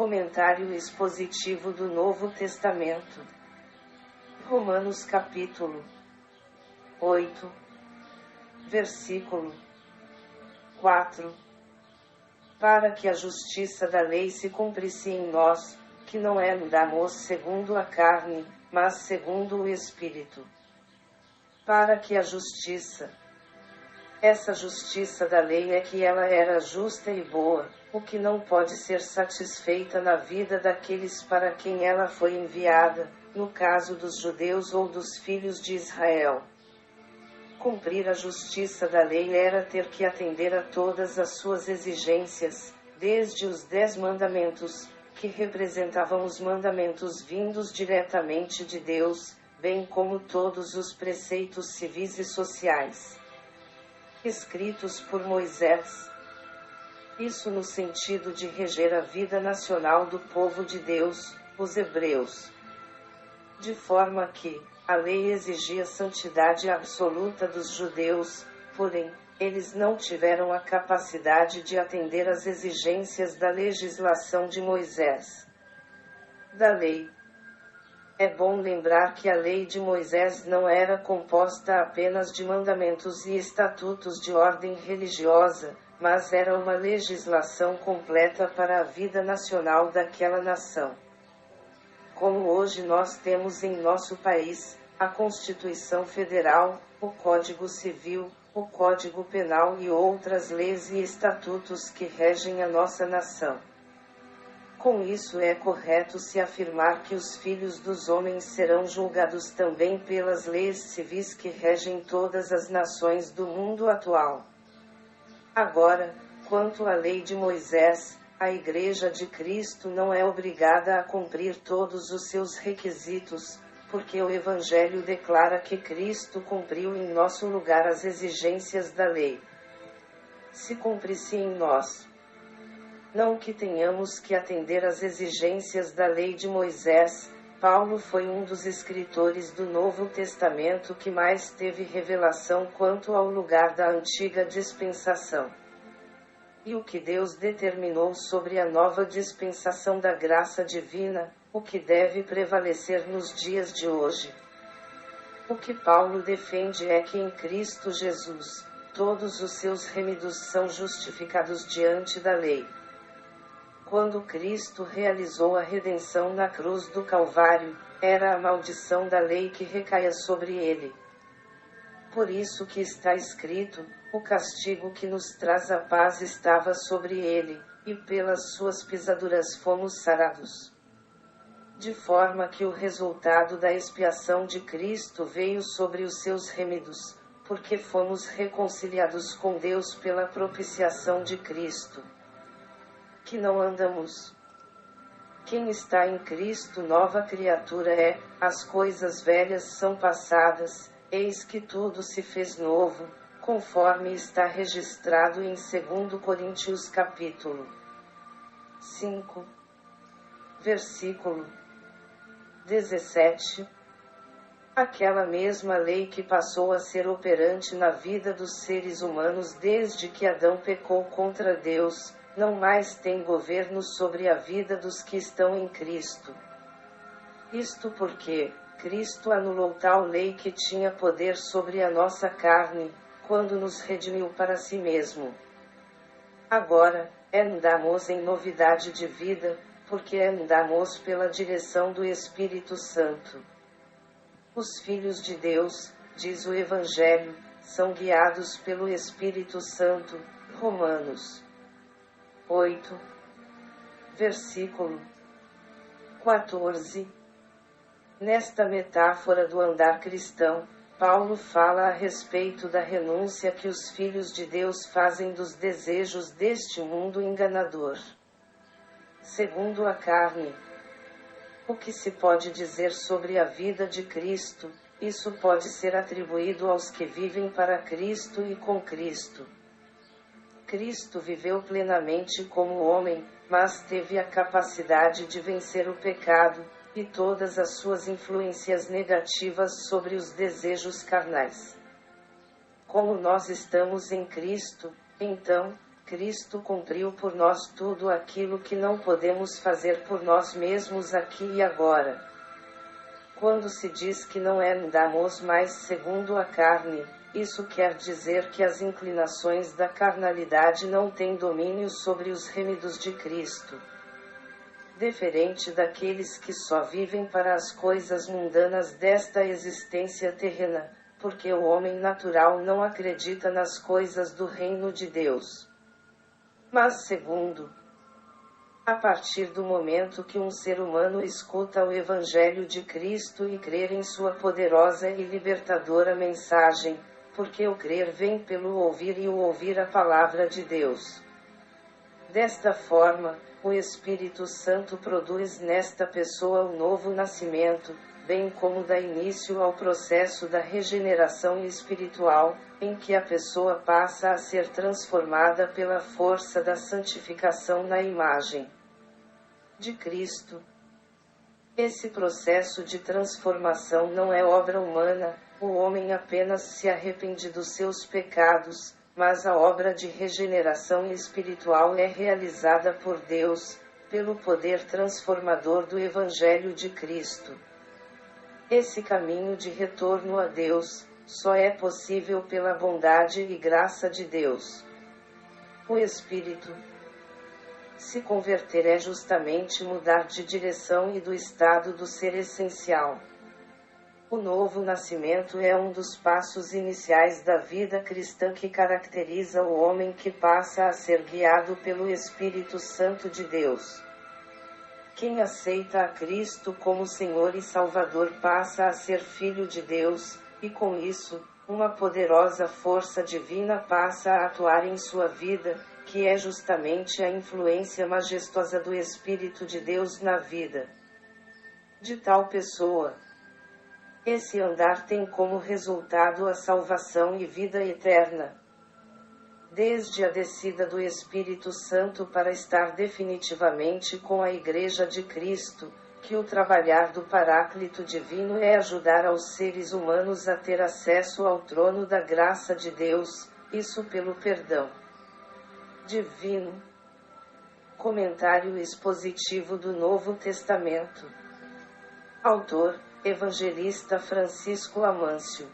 Comentário expositivo do Novo Testamento. Romanos capítulo 8, versículo 4. Para que a justiça da lei se cumprisse em nós, que não andamos segundo a carne, mas segundo o Espírito. Para que a justiça, essa justiça da lei é que ela era justa e boa, o que não pode ser satisfeita na vida daqueles para quem ela foi enviada, no caso dos judeus ou dos filhos de Israel. Cumprir a justiça da lei era ter que atender a todas as suas exigências, desde os 10 mandamentos, que representavam os mandamentos vindos diretamente de Deus, bem como todos os preceitos civis e sociais escritos por Moisés. Isso no sentido de reger a vida nacional do povo de Deus, os hebreus. De forma que, a lei exigia santidade absoluta dos judeus, porém, eles não tiveram a capacidade de atender às exigências da legislação de Moisés. Da lei. É bom lembrar que a lei de Moisés não era composta apenas de mandamentos e estatutos de ordem religiosa, mas era uma legislação completa para a vida nacional daquela nação. Como hoje nós temos em nosso país, a Constituição Federal, o Código Civil, o Código Penal e outras leis e estatutos que regem a nossa nação. Com isso é correto se afirmar que os filhos dos homens serão julgados também pelas leis civis que regem todas as nações do mundo atual. Agora, quanto à lei de Moisés, a Igreja de Cristo não é obrigada a cumprir todos os seus requisitos, porque o Evangelho declara que Cristo cumpriu em nosso lugar as exigências da lei. Se cumprisse em nós, não que tenhamos que atender às exigências da lei de Moisés, Paulo foi um dos escritores do Novo Testamento que mais teve revelação quanto ao lugar da antiga dispensação. E o que Deus determinou sobre a nova dispensação da graça divina, o que deve prevalecer nos dias de hoje. O que Paulo defende é que em Cristo Jesus, todos os seus remidos são justificados diante da lei. Quando Cristo realizou a redenção na cruz do Calvário, era a maldição da lei que recaía sobre ele. Por isso que está escrito, o castigo que nos traz a paz estava sobre ele, e pelas suas pisaduras fomos sarados. De forma que o resultado da expiação de Cristo veio sobre os seus remidos, porque fomos reconciliados com Deus pela propiciação de Cristo. Que não andamos. Quem está em Cristo nova criatura é, as coisas velhas são passadas, eis que tudo se fez novo, conforme está registrado em 2 Coríntios capítulo 5, versículo 17. Aquela mesma lei que passou a ser operante na vida dos seres humanos desde que Adão pecou contra Deus, não mais tem governo sobre a vida dos que estão em Cristo. Isto porque Cristo anulou tal lei que tinha poder sobre a nossa carne, quando nos redimiu para si mesmo. Agora, andamos em novidade de vida, porque andamos pela direção do Espírito Santo. Os filhos de Deus, diz o Evangelho, são guiados pelo Espírito Santo. Romanos 8, versículo 14. Nesta metáfora do andar cristão, Paulo fala a respeito da renúncia que os filhos de Deus fazem dos desejos deste mundo enganador. Segundo a carne. O que se pode dizer sobre a vida de Cristo? Isso pode ser atribuído aos que vivem para Cristo e com Cristo. Cristo viveu plenamente como homem, mas teve a capacidade de vencer o pecado, e todas as suas influências negativas sobre os desejos carnais. Como nós estamos em Cristo, então, Cristo cumpriu por nós tudo aquilo que não podemos fazer por nós mesmos aqui e agora. Quando se diz que não andamos mais segundo a carne, isso quer dizer que as inclinações da carnalidade não têm domínio sobre os remidos de Cristo. Diferente daqueles que só vivem para as coisas mundanas desta existência terrena, porque o homem natural não acredita nas coisas do reino de Deus. Mas segundo, a partir do momento que um ser humano escuta o Evangelho de Cristo e crer em sua poderosa e libertadora mensagem, porque o crer vem pelo ouvir e o ouvir a palavra de Deus. Desta forma, o Espírito Santo produz nesta pessoa o novo nascimento, bem como dá início ao processo da regeneração espiritual, em que a pessoa passa a ser transformada pela força da santificação na imagem de Cristo. Esse processo de transformação não é obra humana, o homem apenas se arrepende dos seus pecados, mas a obra de regeneração espiritual é realizada por Deus, pelo poder transformador do Evangelho de Cristo. Esse caminho de retorno a Deus só é possível pela bondade e graça de Deus. O Espírito se converter é justamente mudar de direção e do estado do ser essencial. O novo nascimento é um dos passos iniciais da vida cristã que caracteriza o homem que passa a ser guiado pelo Espírito Santo de Deus. Quem aceita a Cristo como Senhor e Salvador passa a ser filho de Deus, e com isso, uma poderosa força divina passa a atuar em sua vida, que é justamente a influência majestosa do Espírito de Deus na vida de tal pessoa. Esse andar tem como resultado a salvação e vida eterna. Desde a descida do Espírito Santo para estar definitivamente com a Igreja de Cristo, que o trabalhar do Paráclito Divino é ajudar aos seres humanos a ter acesso ao trono da graça de Deus, isso pelo perdão divino. Comentário expositivo do Novo Testamento. Autor: Evangelista Francisco Amâncio.